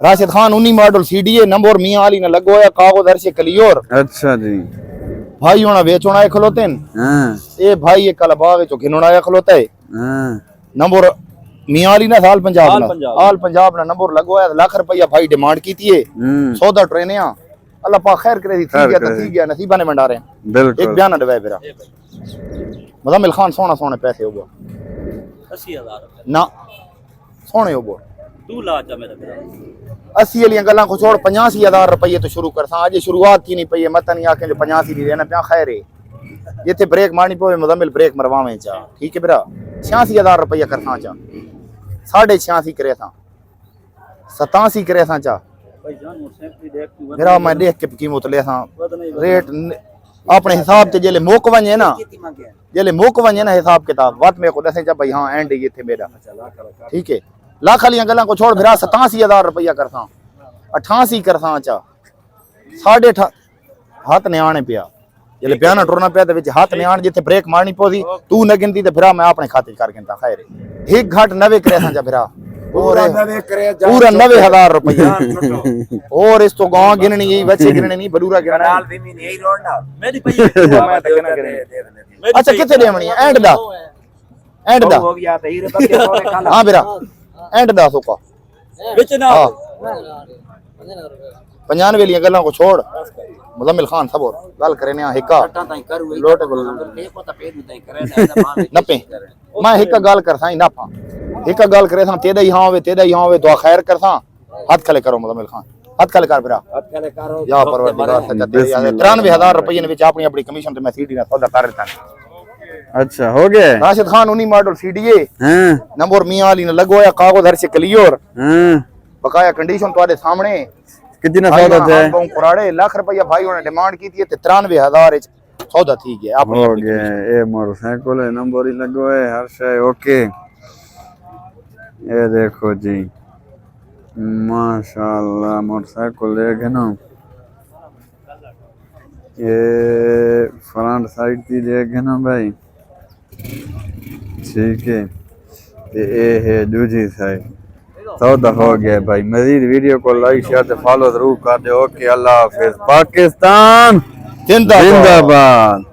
Rashid Khan 19 model CDA number Mian Ali ने लगो है कागज हर से क्लियर। अच्छा जी भाई होना बेचोना है खलोते हां ए भाई ये कल बाग चो घिनोना है खलोता है हां नंबर मियां अली ना साल पंजाब ना आल पंजाब ना नंबर लगो है लाख रुपया भाई डिमांड की थी सौदा ट्रेन है अल्लाह पाक खैर करे थी गया तो ठीक गया नसीबा ने मंडा रहे बिल्कुल एक बयान दवाए फिर मुजम्मिल खान सोना सोने पैसे हो 80,000 ना सोने हो तू ला जा मेरा 80 वाली गल्लां को छोड़ 85,000 रुपये तो शुरू कर सा अज शुरुआत थी नहीं पई मत नहीं आके जो 85 दी देना पिया खैर है जिथे ब्रेक मारनी पवे मुजम्मिल ब्रेक मरवावे चा ठीक है बिरा 86,000 रुपया कर सा चा 86.5 करे सा 87 करे सा चा भाई जान मोटरसाइकिल देख तू मेरा मैं देख के कीमत ले सा रेट अपने हिसाब से जेले मुक वने ना जेले मुक वने ना हिसाब किताब बात में को दसे जा भाई हां एंड ये थे मेरा ठीक है लाख वाली गल्लां को छोड़ फिर 87,000 रुपया कर सा 88 कर सा चा 8.5 हाथ ने आने पिया जेले प्याना टुरना पिया ते विच हाथ ने आन जिथे ब्रेक मारनी पोसी तू न गिनती ते फिर मैं अपने खाते कर गिनता खैर एक घाट 90 करे सा जा फिर पूरा 90,000 रुपया और इस तो गांव गिननी है बच्चे गिनने नहीं बडूरा गिनना मेरी पई अच्छा किथे देवनी है एंड दा हो गया तो हीरे तक के खाना हां बिरा एंड दा सोका विच ना 95 वाली गल्लां को छोड़ मुजम्मिल खान सब और गल करे ने हिका लोट नपे मैं हिका गल कर साई नापा हिका गल करे सा तेदा ही हां होवे दुआ खैर कर सा हाथ खले करो मुजम्मिल खान हाथ खले कर बिरा हाथ खले करो या परवरदिगार सच्चा तेरे 93,000 रुपये ने विच अपनी अपनी कमीशन ते मैं सीडी ना सौदा कर देता अच्छा हो गया राशिद खान 19 मॉडल सीडीए हां नंबर मियां अली ने लगवाया कागज हर से क्लियर हां बकाया कंडीशन तुम्हारे सामने कितना सौदा थे कुराड़े लाख रुपया भाई ने डिमांड की थी 93,000 सौदा थी गया आप हो गया ए मोटरसाइकिल है नंबर ही लगो है हर शय ओके ये देखो जी माशाल्लाह मोटरसाइकिल देखे ना ये फ्रंट साइड की देखे ना भाई ठीक है ये है दूसरी साइड सौदा हो गया भाई मजीद वीडियो को लाइक शेयर फॉलो जरूर कर दो ओके अल्लाह हाफिज पाकिस्तान जिंदाबाद।